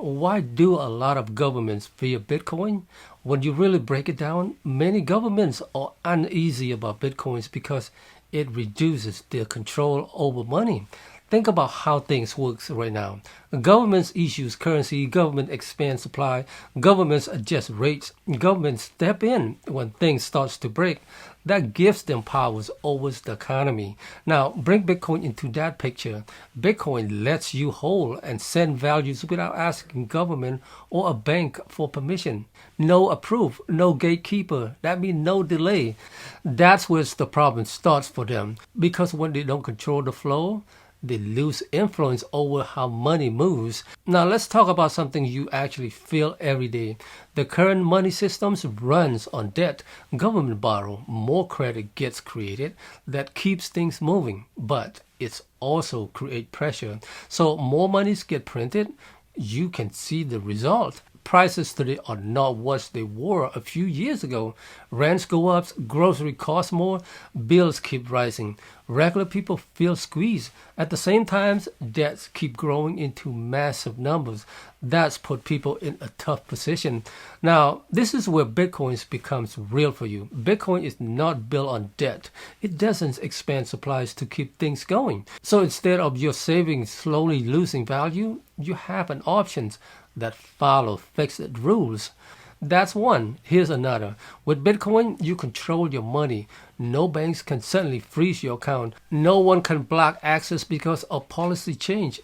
Why do a lot of governments fear Bitcoin? When you really break it down, many governments are uneasy about Bitcoins because it reduces their control over money. Think about how things work right now. Governments issue currency, government expands supply, governments adjust rates, governments step in when things starts to break. That gives them powers over the economy. Now, bring Bitcoin into that picture. Bitcoin lets you hold and send values without asking government or a bank for permission. No approve, no gatekeeper. That means no delay. That's where the problem starts for them. Because when they don't control the flow, they lose influence over how money moves. Now let's talk about something you actually feel every day. The current money systems runs on debt. Government borrow, more credit gets created. That keeps things moving, but it's also create pressure. So more monies get printed, you can see the result. Prices today are not what they were a few years ago. Rents go up, grocery costs more, bills keep rising. Regular people feel squeezed. At the same time, debts keep growing into massive numbers. That's put people in a tough position. Now, this is where Bitcoin becomes real for you. Bitcoin is not built on debt. It doesn't expand supplies to keep things going. So instead of your savings slowly losing value, you have an option that follow fixed rules. That's one. Here's another. With Bitcoin, you control your money. No banks can suddenly freeze your account. No one can block access because of policy change.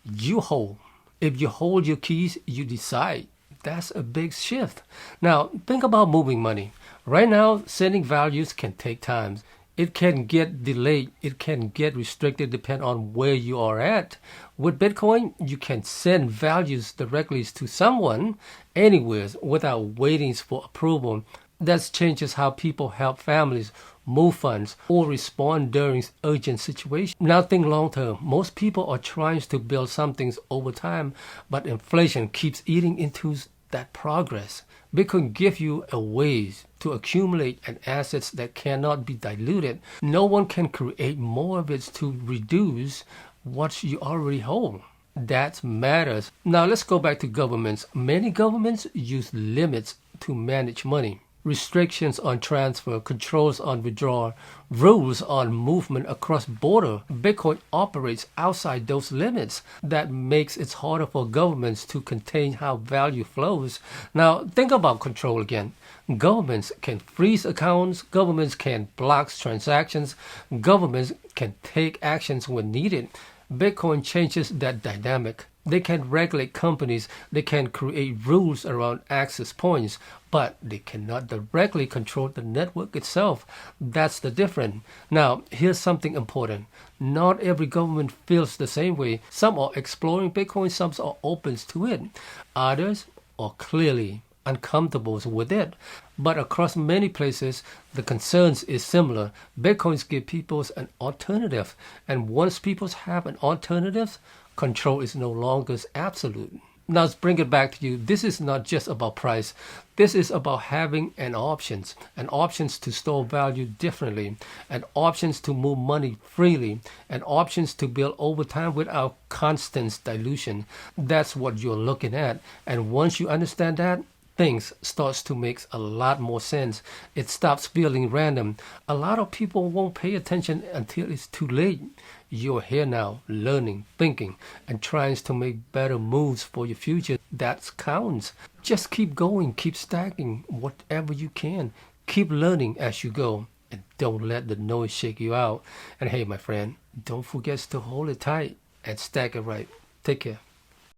You hold. If you hold your keys, you decide. That's a big shift. Now, think about moving money. Right now, sending values can take time. It can get delayed. It can get restricted depending on where you are at. With Bitcoin, you can send values directly to someone anywhere without waiting for approval. That changes how people help families move funds or respond during urgent situations. Now think long term. Most people are trying to build something over time, but inflation keeps eating into that progress. Bitcoin gives you a way to accumulate an assets that cannot be diluted. No one can create more of it to reduce what you already hold. That matters. Now let's go back to governments. Many governments use limits to manage money. Restrictions on transfer, controls on withdrawal, rules on movement across border. Bitcoin operates outside those limits. That makes it harder for governments to contain how value flows. Now think about control again. Governments can freeze accounts, governments can block transactions, governments can take actions when needed. Bitcoin changes that dynamic. They can regulate companies, they can create rules around access points, but they cannot directly control the network itself. That's the difference. Now, here's something important. Not every government feels the same way. Some are exploring Bitcoin, some are open to it. Others are clearly uncomfortable with it. But across many places, the concerns is similar. Bitcoins give people an alternative. And once people have an alternative, control is no longer absolute. Now let's bring it back to you. This is not just about price. This is about having an options to store value differently, and options to move money freely, and options to build over time without constant dilution. That's what you're looking at. And once you understand that, things starts to make a lot more sense. It stops feeling random. A lot of people won't pay attention until it's too late. You're here now, learning, thinking, and trying to make better moves for your future. That counts. Just keep going, keep stacking whatever you can. Keep learning as you go, and don't let the noise shake you out. And hey, my friend, don't forget to hold it tight and stack it right. Take care.